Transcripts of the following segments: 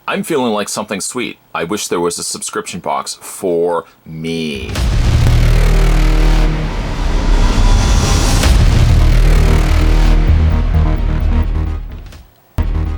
I'm feeling like something sweet. I wish there was a subscription box for me.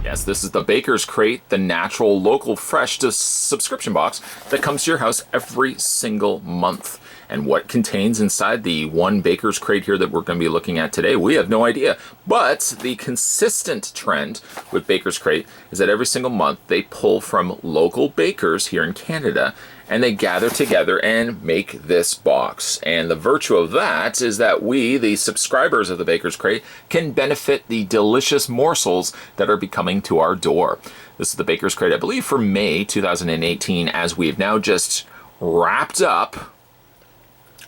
Yes, this is the Baker's Crate, the natural, local, fresh subscription box that comes to your house every single month. And what contains inside the one Baker's Crate here that we're going to be looking at today, we have no idea. But the consistent trend with Baker's Crate is that every single month they pull from local bakers here in Canada and they gather together and make this box. And the virtue of that is that we, the subscribers of the Baker's Crate, can benefit the delicious morsels that are becoming to our door. This is the Baker's Crate, I believe, for May 2018, as we've now just wrapped up.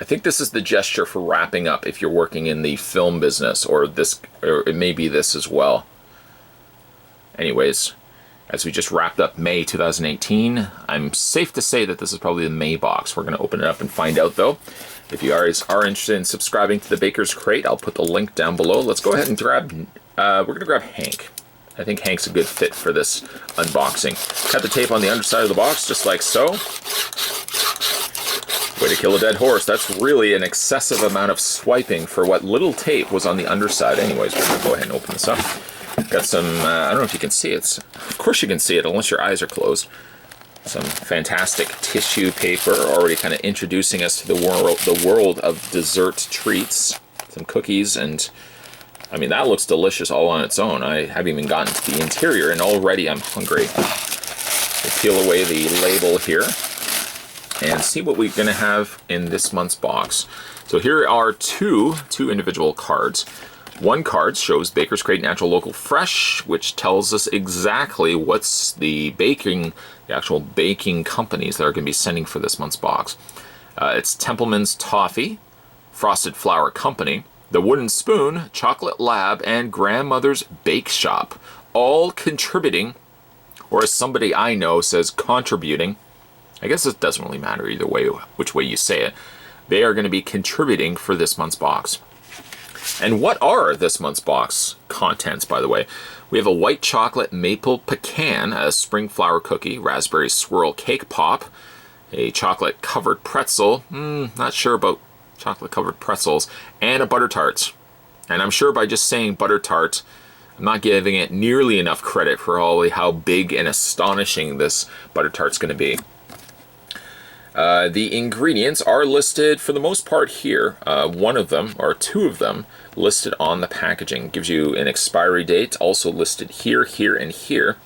I think this is the gesture for wrapping up if you're working in the film business, or it may be this as well. Anyways, as we just wrapped up May 2018, I'm safe to say that this is probably the May box. We're going to open it up and find out, though. If you guys are interested in subscribing to the Baker's Crate, I'll put the link down below. Let's go ahead and grab, we're going to grab Hank. I think Hank's a good fit for this unboxing. Cut the tape on the underside of the box, just like so. Way to kill a dead horse. That's really an excessive amount of swiping for what little tape was on the underside. Anyways, we're going to go ahead and open this up. Got some, I don't know if you can see it. Of course you can see it, unless your eyes are closed. Some fantastic tissue paper, already kind of introducing us to the world of dessert treats. Some cookies, and I mean, that looks delicious all on its own. I haven't even gotten to the interior, and already I'm hungry. We'll peel away the label here and see what we're going to have in this month's box. So here are two individual cards. One card shows Baker's Crate Natural Local Fresh, which tells us exactly what's the actual baking companies that are going to be sending for this month's box. It's Templeman's Toffee, Frosted Flour Company, The Wooden Spoon, Chocolate Lab, and Grandmother's Bake Shop, all contributing, or as somebody I know says, contributing. I guess it doesn't really matter either way, which way you say it. They are going to be contributing for this month's box. And what are this month's box contents, by the way? We have a white chocolate maple pecan, a spring flour cookie, raspberry swirl cake pop, a chocolate covered pretzel, not sure about chocolate covered pretzels, and a butter tart. And I'm sure by just saying butter tart, I'm not giving it nearly enough credit for how big and astonishing this butter tart's going to be. The ingredients are listed for the most part here. One of them, or two of them, listed on the packaging. Gives you an expiry date, also listed here, here, and here.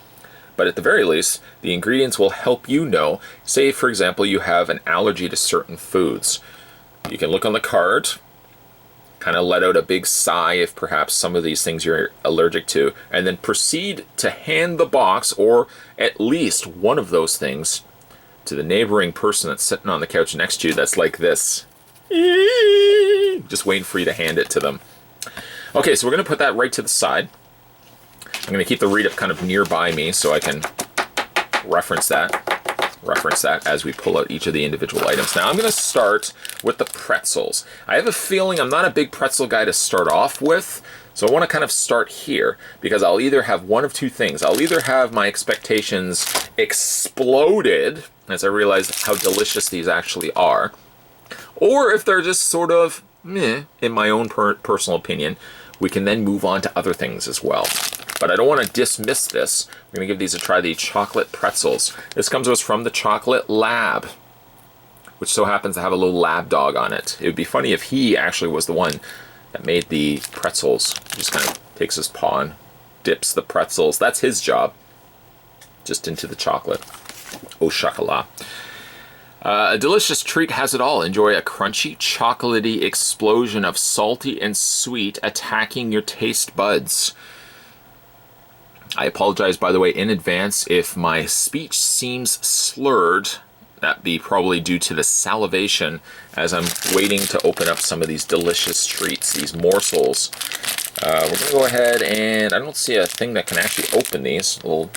But at the very least, the ingredients will help you know. Say, for example, you have an allergy to certain foods. You can look on the card, kind of let out a big sigh if perhaps some of these things you're allergic to, and then proceed to hand the box, or at least one of those things, to the neighboring person that's sitting on the couch next to you that's like this. Just waiting for you to hand it to them. Okay, so we're going to put that right to the side. I'm going to keep the read-up kind of nearby me so I can reference that as we pull out each of the individual items. Now I'm going to start with the pretzels. I have a feeling I'm not a big pretzel guy to start off with, so I want to kind of start here, because I'll either have one of two things. I'll either have my expectations exploded as I realize how delicious these actually are, or if they're just sort of meh, in my own personal opinion, we can then move on to other things as well. But I don't want to dismiss this. We're going to give these a try, the chocolate pretzels. This comes to us from the Chocolate Lab, which so happens to have a little lab dog on it. It would be funny if he actually was the one that made the pretzels. He just kind of takes his paw and dips the pretzels. That's his job. Just into the chocolate. Au chocolat. A delicious treat has it all. Enjoy a crunchy, chocolatey explosion of salty and sweet attacking your taste buds. I apologize, by the way, in advance if my speech seems slurred. That'd be probably due to the salivation as I'm waiting to open up some of these delicious treats, these morsels. We're going to go ahead and I don't see a thing that can actually open these. A little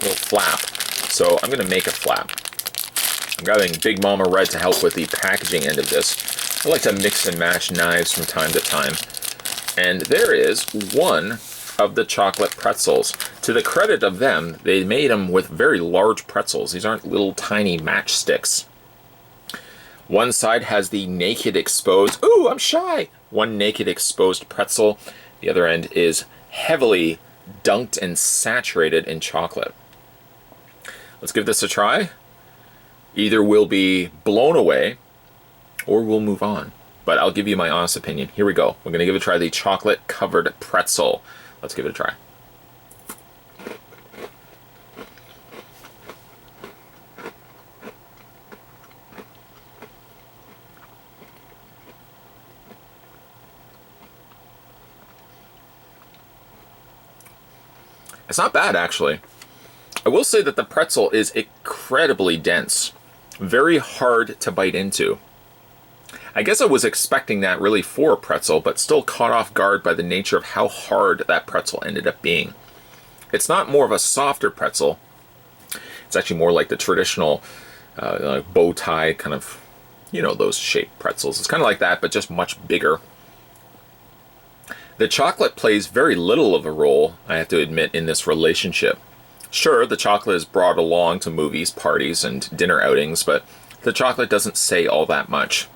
flap. So I'm going to make a flap. I'm grabbing Big Mama Red to help with the packaging end of this. I like to mix and match knives from time to time. And there is one of the chocolate pretzels. To the credit of them, they made them with very large pretzels. These aren't little tiny matchsticks. One side has the naked exposed, ooh, I'm shy! One naked exposed pretzel. The other end is heavily dunked and saturated in chocolate. Let's give this a try. Either we'll be blown away or we'll move on. But I'll give you my honest opinion. Here we go. We're going to give it a try, the chocolate covered pretzel. Let's give it a try. It's not bad, actually. I will say that the pretzel is incredibly dense. Very hard to bite into. I guess I was expecting that really for a pretzel, but still caught off guard by the nature of how hard that pretzel ended up being. It's not more of a softer pretzel. It's actually more like the traditional bow tie kind of, you know, those shaped pretzels. It's kind of like that, but just much bigger. The chocolate plays very little of a role, I have to admit, in this relationship. Sure, the chocolate is brought along to movies, parties, and dinner outings, but the chocolate doesn't say all that much.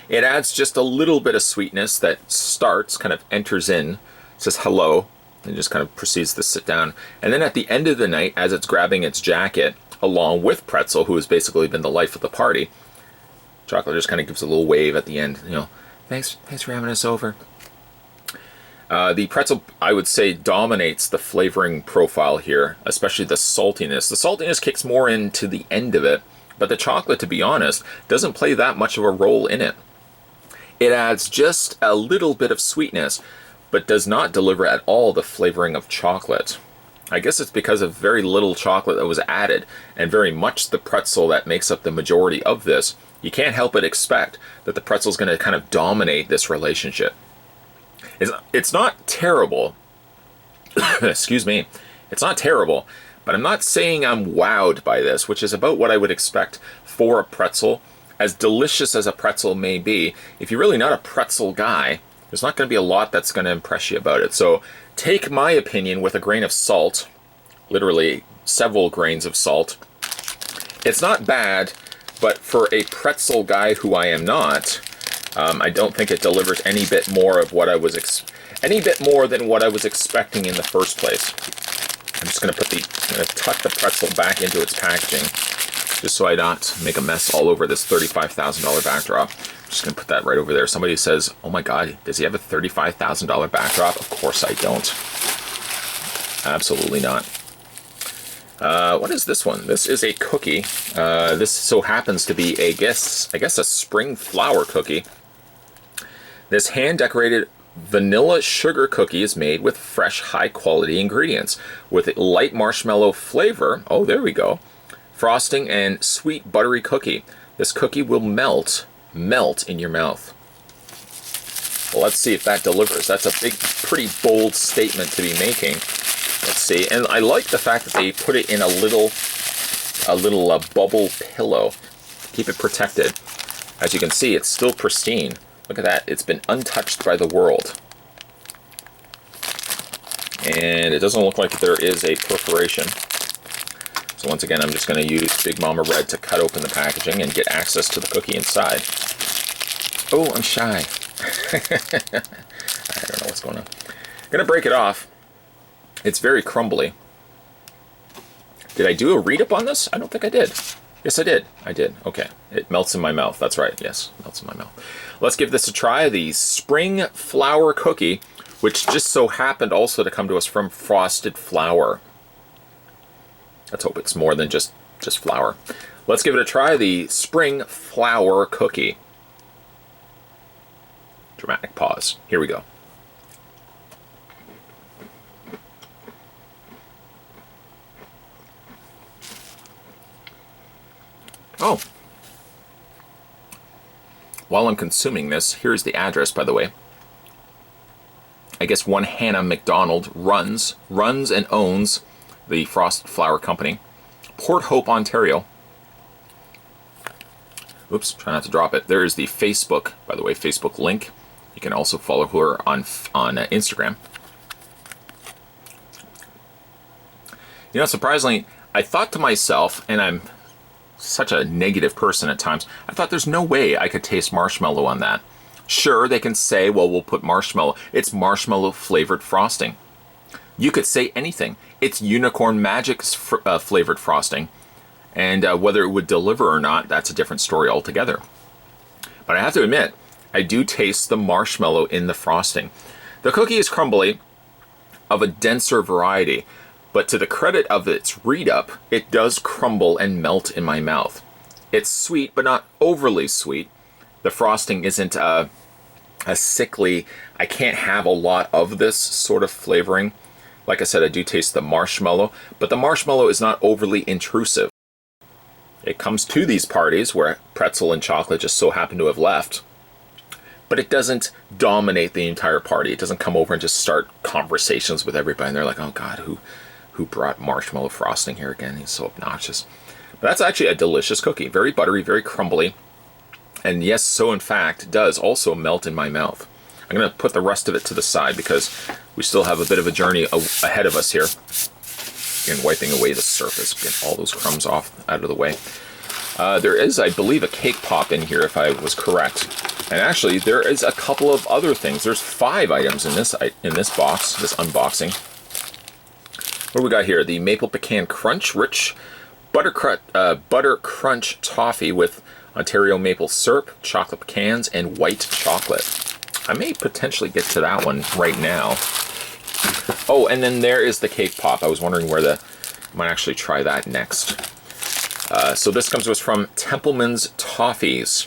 It adds just a little bit of sweetness that starts, kind of enters in, says hello, and just kind of proceeds to sit down. And then at the end of the night, as it's grabbing its jacket, along with Pretzel, who has basically been the life of the party, chocolate just kind of gives a little wave at the end, you know, thanks for having us over. The pretzel, I would say, dominates the flavoring profile here, especially the saltiness. The saltiness kicks more into the end of it, but the chocolate, to be honest, doesn't play that much of a role in it. It adds just a little bit of sweetness, but does not deliver at all the flavoring of chocolate. I guess it's because of very little chocolate that was added, and very much the pretzel that makes up the majority of this. You can't help but expect that the pretzel is going to kind of dominate this relationship. It's not terrible. Excuse me. It's not terrible, but I'm not saying I'm wowed by this, which is about what I would expect for a pretzel. As delicious as a pretzel may be, if you're really not a pretzel guy, there's not going to be a lot that's going to impress you about it. So take my opinion with a grain of salt, literally several grains of salt. It's not bad, but for a pretzel guy who I am not, I don't think it delivers any bit more of what I was than what I was expecting in the first place. I'm just going to tuck the pretzel back into its packaging, just so I don't make a mess all over this $35,000 backdrop. I'm just going to put that right over there. Somebody says, "Oh my God, does he have a $35,000 backdrop?" Of course I don't. Absolutely not. What is this one? This is a cookie. This so happens to be I guess a spring flower cookie. This hand-decorated vanilla sugar cookie is made with fresh, high-quality ingredients with light marshmallow flavor. Oh, there we go. Frosting and sweet buttery cookie. This cookie will melt in your mouth. Well, let's see if that delivers. That's a pretty bold statement to be making. Let's see. And I like the fact that they put it in a little bubble pillow. Keep it protected. As you can see, it's still pristine. Look at that. It's been untouched by the world. And it doesn't look like there is a perforation. So once again, I'm just going to use Big Mama Red to cut open the packaging and get access to the cookie inside. Oh, I'm shy. I don't know what's going on. I'm going to break it off. It's very crumbly. Did I do a read-up on this? I don't think I did. Yes, I did. I did. Okay. It melts in my mouth. That's right. Yes, melts in my mouth. Let's give this a try. The spring flower cookie, which just so happened also to come to us from Frosted Flour. Let's hope it's more than just flour. Let's give it a try. The spring flower cookie. Dramatic pause. Here we go. Oh. While I'm consuming this, here's the address, by the way. I guess one Hannah McDonald runs and owns the Frosted Flour Company. Port Hope, Ontario. Oops, try not to drop it. There is the Facebook, by the way, Facebook link. You can also follow her on Instagram. You know, surprisingly, I thought to myself, and I'm such a negative person at times, I thought there's no way I could taste marshmallow on that. Sure, they can say, well, we'll put marshmallow. It's marshmallow flavored frosting. You could say anything. It's Unicorn Magic's flavored frosting. And whether it would deliver or not, that's a different story altogether. But I have to admit, I do taste the marshmallow in the frosting. The cookie is crumbly, of a denser variety, but to the credit of its read up, it does crumble and melt in my mouth. It's sweet, but not overly sweet. The frosting isn't a sickly, I can't have a lot of this sort of flavoring. Like I said, I do taste the marshmallow, but the marshmallow is not overly intrusive. It comes to these parties where pretzel and chocolate just so happen to have left, but it doesn't dominate the entire party. It doesn't come over and just start conversations with everybody, and they're like, oh God, who brought marshmallow frosting here again? He's so obnoxious. But that's actually a delicious cookie. Very buttery, very crumbly. And yes, so in fact, does also melt in my mouth. I'm going to put the rest of it to the side because we still have a bit of a journey ahead of us here. And wiping away the surface, get all those crumbs off out of the way. There is, I believe, a cake pop in here, if I was correct. And actually, there is a couple of other things. There's 5 items in this box, this unboxing. What do we got here? The Maple Pecan Crunch, rich butter crunch toffee with Ontario maple syrup, chocolate pecans, and white chocolate. I may potentially get to that one right now. Oh, and then there is the cake pop. I was wondering where I might actually try that next. So this comes to us from Templeman's Toffees.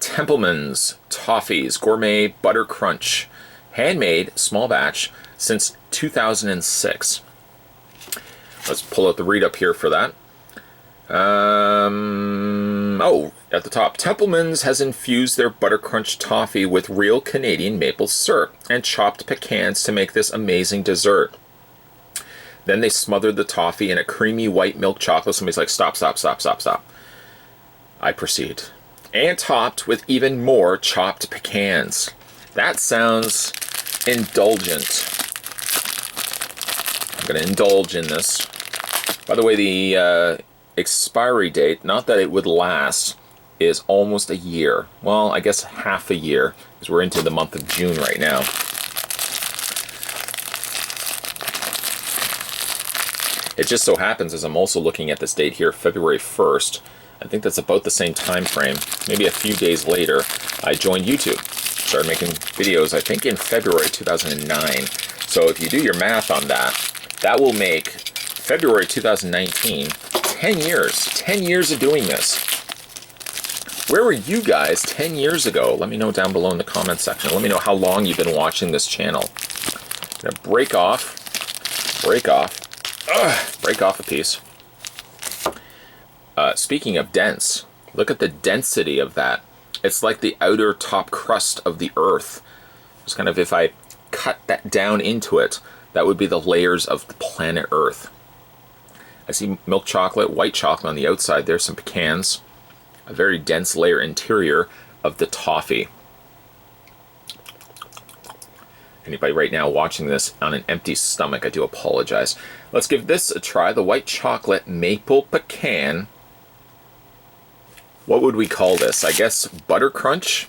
Templeman's Toffees, gourmet butter crunch. Handmade, small batch, since 2006. Let's pull out the read up here for that. Oh, at the top, Templeman's has infused their butter crunch toffee with real Canadian maple syrup and chopped pecans to make this amazing dessert. Then they smothered the toffee in a creamy white milk chocolate. Somebody's like, stop, stop, stop, stop, stop. I proceed. And topped with even more chopped pecans. That sounds indulgent. I'm going to indulge in this. By the way, the expiry date, not that it would last, is almost a year. Well, I guess half a year, because we're into the month of June right now. It just so happens, as I'm also looking at this date here, February 1st, I think that's about the same time frame, maybe a few days later, I joined YouTube. Started making videos, I think, in February 2009. So if you do your math on that, that will make February 2019 10 years. 10 years of doing this. Where were you guys 10 years ago? Let me know down below in the comment section. Let me know how long you've been watching this channel. I'm gonna break off a piece. Speaking of dense, look at the density of that. It's like the outer top crust of the earth. It's kind of, if I cut that down into it, that would be the layers of the planet Earth. I see milk chocolate, white chocolate on the outside. There's some pecans. A very dense layer interior of the toffee. Anybody right now watching this on an empty stomach, I do apologize. Let's give this a try. The white chocolate maple pecan. What would we call this? I guess butter crunch?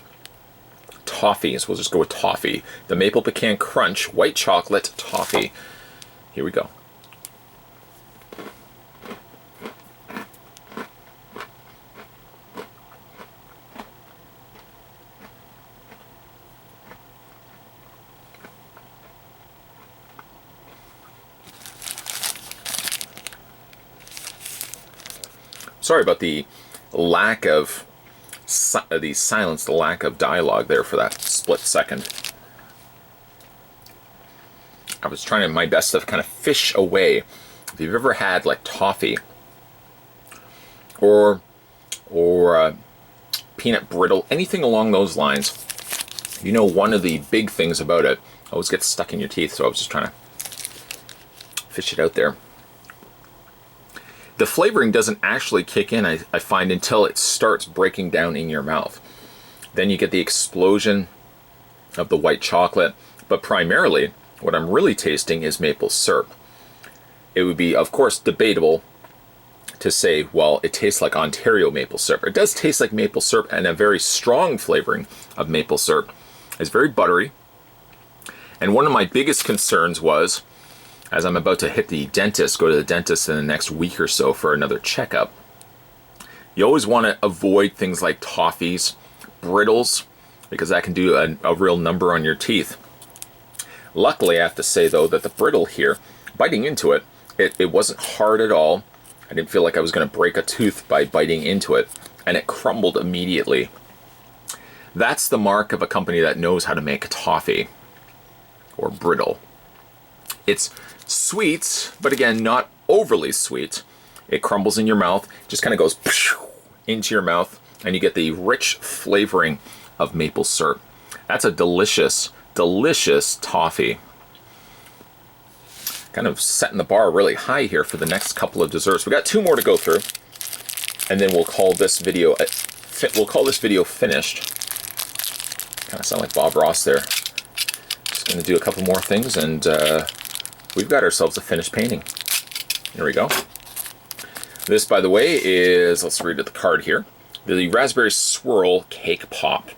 Toffees. We'll just go with toffee. The maple pecan crunch, white chocolate toffee. Here we go. Sorry about the lack of the silence, the lack of dialogue there for that split second. I was trying my best to kind of fish away. If you've ever had like toffee or peanut brittle, anything along those lines, you know one of the big things about it always gets stuck in your teeth, so I was just trying to fish it out there. The flavoring doesn't actually kick in, I find, until it starts breaking down in your mouth. Then you get the explosion of the white chocolate, but primarily what I'm really tasting is maple syrup. it would be, of course, debatable to say, well, it tastes like Ontario maple syrup. It does taste like maple syrup, and a very strong flavoring of maple syrup. It's very buttery. And one of my biggest concerns was, as I'm about to hit the dentist, go to the dentist in the next week or so for another checkup, you always want to avoid things like toffees, brittles, because that can do a real number on your teeth. Luckily, I have to say, though, that the brittle here, biting into it, it wasn't hard at all. I didn't feel like I was going to break a tooth by biting into it, and it crumbled immediately. That's the mark of a company that knows how to make toffee, or brittle. It's sweet, but again, not overly sweet. It crumbles in your mouth, just kind of goes into your mouth, and you get the rich flavoring of maple syrup. That's a delicious, delicious toffee. Kind of setting the bar really high here for the next couple of desserts. We got 2 more to go through, and then we'll call this video finished. Kind of sound like Bob Ross there. Just going to do a couple more things, and we've got ourselves a finished painting. Here we go. This, by the way, is, let's read the card here, the Raspberry Swirl Cake Pop.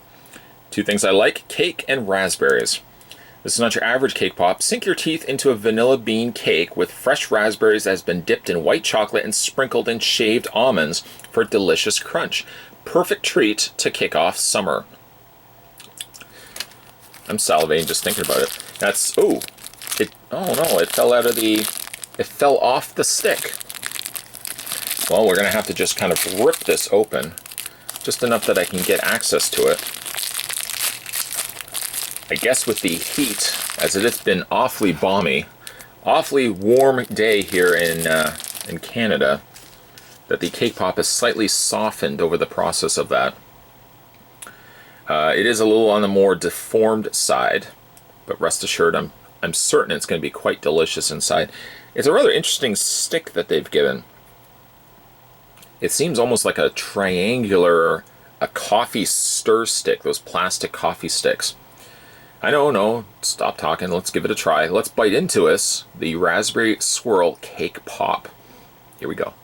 2 things I like, cake and raspberries. This is not your average cake pop. Sink your teeth into a vanilla bean cake with fresh raspberries that has been dipped in white chocolate and sprinkled in shaved almonds for a delicious crunch. Perfect treat to kick off summer. I'm salivating just thinking about it. That's, oh no, it fell off the stick. Well, we're gonna have to just kind of rip this open, just enough that I can get access to it. I guess with the heat, as it has been awfully balmy, awfully warm day here in Canada, that the cake pop is slightly softened over the process of that. It is a little on the more deformed side, but rest assured, I'm certain it's going to be quite delicious inside. It's a rather interesting stick that they've given. It seems almost like a triangular, a coffee stir stick, those plastic coffee sticks. I know, no, stop talking, let's give it a try. Let's bite into this, the Raspberry Swirl Cake Pop. Here we go.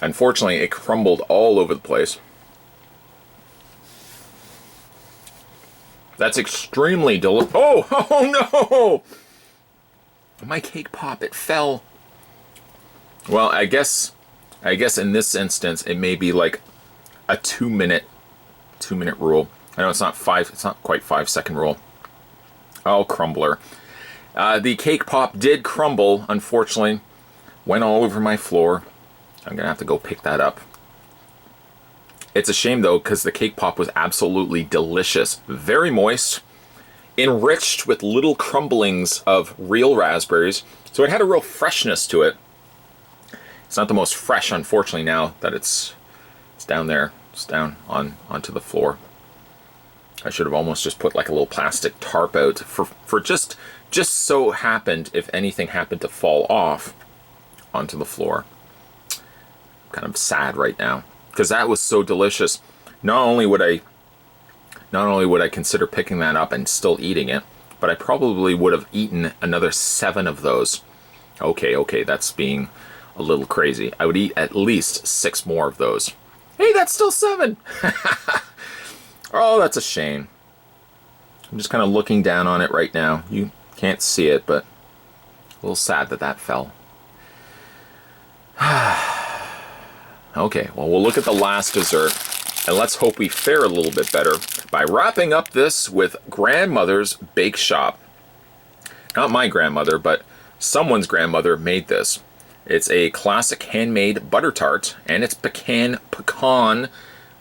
Unfortunately, it crumbled all over the place. That's extremely delicious. Oh no! My cake pop, it fell. Well, I guess in this instance, it may be like a 2-minute rule. I know it's not quite 5-second rule. Oh, crumbler. The cake pop did crumble, unfortunately. Went all over my floor. I'm gonna have to go pick that up. It's a shame though, because the cake pop was absolutely delicious. Very moist, enriched with little crumblings of real raspberries. So it had a real freshness to it. It's not the most fresh, unfortunately, now that it's down there. It's down onto the floor. I should have almost just put like a little plastic tarp out for just so happened, if anything happened to fall off onto the floor. I'm kind of sad right now, because that was so delicious. Not only would I consider picking that up and still eating it, but I probably would have eaten another 7 of those. Okay, that's being a little crazy. I would eat at least 6 more of those. Hey, that's still 7! Oh, that's a shame. I'm just kind of looking down on it right now. You can't see it, but a little sad that fell. Okay, well, we'll look at the last dessert, and let's hope we fare a little bit better by wrapping up this with Grandmother's Bake Shop. Not my grandmother, but someone's grandmother made this. It's a classic handmade butter tart, and it's pecan,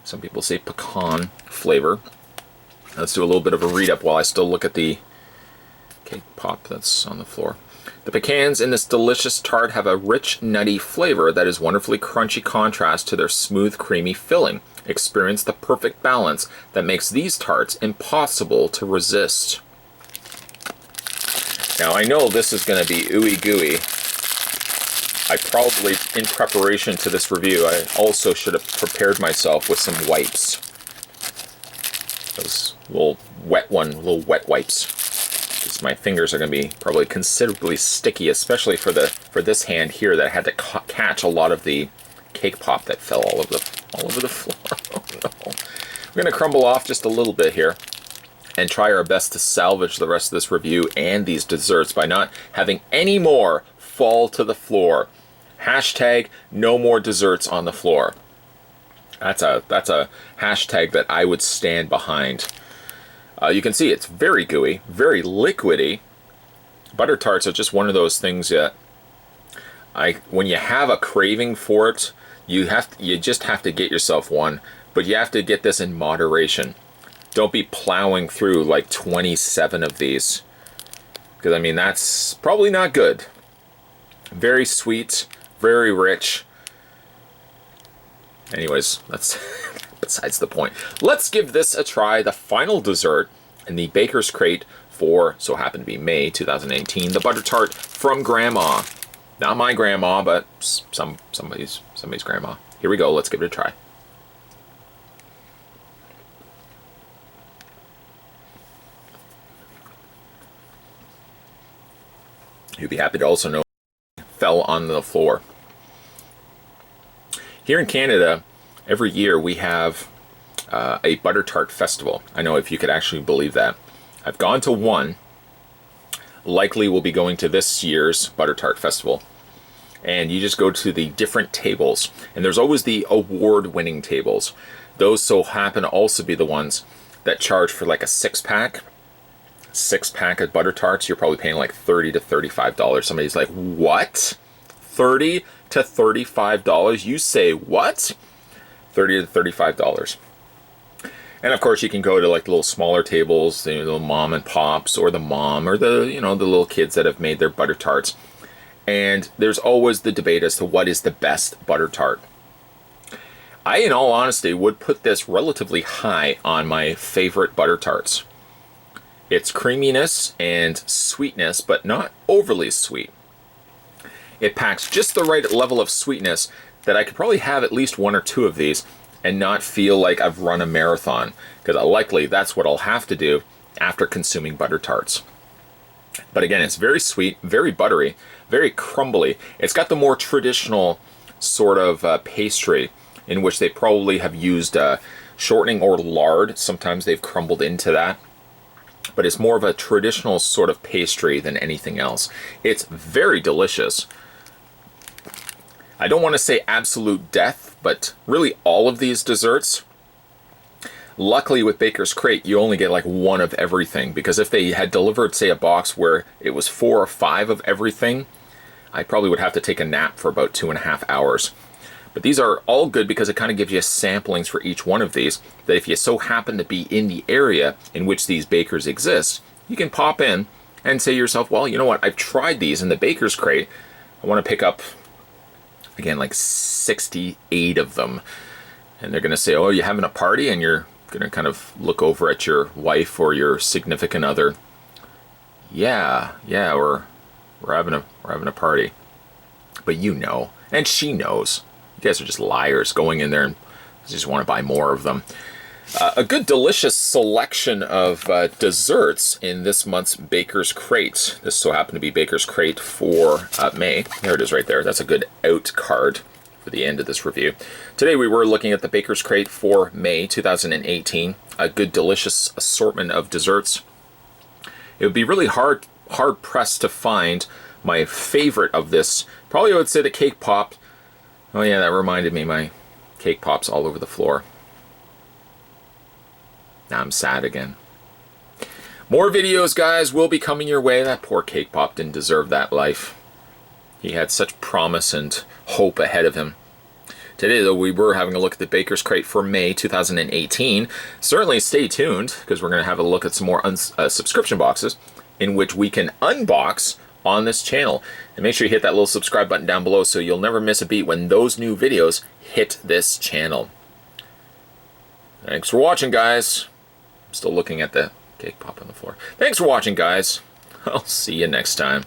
some people say pecan flavor. Let's do a little bit of a read-up while I still look at the cake pop that's on the floor. The pecans in this delicious tart have a rich, nutty flavor that is wonderfully crunchy contrast to their smooth, creamy filling. Experience the perfect balance that makes these tarts impossible to resist. Now, I know this is going to be ooey gooey. I probably, in preparation to this review, I also should have prepared myself with some wipes. Those little wet wipes. Because my fingers are going to be probably considerably sticky, especially for this hand here that had to catch a lot of the cake pop that fell all over the floor. Oh no. We're going to crumble off just a little bit here and try our best to salvage the rest of this review and these desserts by not having any more fall to the floor. Hashtag no more desserts on the floor. That's a hashtag that I would stand behind. You can see it's very gooey, very liquidy. Butter tarts are just one of those things that when you have a craving for it, you just have to get yourself one, but you have to get this in moderation. Don't be plowing through like 27 of these, because I mean that's probably not good. Very sweet, very rich. Anyways, that's besides the point. Let's give this a try. The final dessert in the Baker's Crate for, so happened to be May 2018, the butter tart from Grandma. Not my grandma, but somebody's grandma. Here we go. Let's give it a try. You'd be happy to also know fell on the floor. Here in Canada, every year we have a butter tart festival. I know if you could actually believe that. I've gone to one. Likely will be going to this year's butter tart festival. And you just go to the different tables. And there's always the award-winning tables. Those so happen to also be the ones that charge for like a six-pack of butter tarts. You're probably paying like $30 to $35. Somebody's like, what? $30 to $35? You say what? $30 to $35. And of course you can go to like little smaller tables, the little mom and pops, or the mom, or the the little kids that have made their butter tarts. And there's always the debate as to what is the best butter tart. I, in all honesty, would put this relatively high on my favorite butter tarts. It's creaminess and sweetness, but not overly sweet. It packs just the right level of sweetness that I could probably have at least one or two of these and not feel like I've run a marathon, because likely that's what I'll have to do after consuming butter tarts. But again, it's very sweet, very buttery, very crumbly. It's got the more traditional sort of pastry in which they probably have used shortening or lard. Sometimes they've crumbled into that. But it's more of a traditional sort of pastry than anything else. It's very delicious. I don't want to say absolute death, but really all of these desserts, luckily with Baker's Crate, you only get like one of everything, because if they had delivered, say, a box where it was 4 or 5 of everything, I probably would have to take a nap for about 2.5 hours. But these are all good because it kind of gives you samplings for each one of these, that if you so happen to be in the area in which these bakers exist, you can pop in and say to yourself, well, you know what, I've tried these in the Baker's Crate. I want to pick up, again, like 68 of them. And they're going to say, oh, you're having a party? And you're going to kind of look over at your wife or your significant other. Yeah, we're having a party. But you know, and she knows. You guys are just liars going in there and just want to buy more of them. A good delicious selection of desserts in this month's Baker's Crate. This so happened to be Baker's Crate for May. There it is right there. That's a good out card for the end of this review. Today we were looking at the Baker's Crate for May 2018. A good delicious assortment of desserts. It would be really hard pressed to find my favorite of this. Probably I would say the cake pop. Oh yeah, that reminded me, my cake pops all over the floor. Now I'm sad again. More videos, guys, will be coming your way. That poor cake pop didn't deserve that life. He had such promise and hope ahead of him. Today, though, we were having a look at the Baker's Crate for May 2018. Certainly stay tuned, because we're going to have a look at some more subscription boxes in which we can unbox on this channel. And make sure you hit that little subscribe button down below so you'll never miss a beat when those new videos hit this channel. Thanks for watching, guys. I'm still looking at the cake pop on the floor. Thanks for watching, guys. I'll see you next time.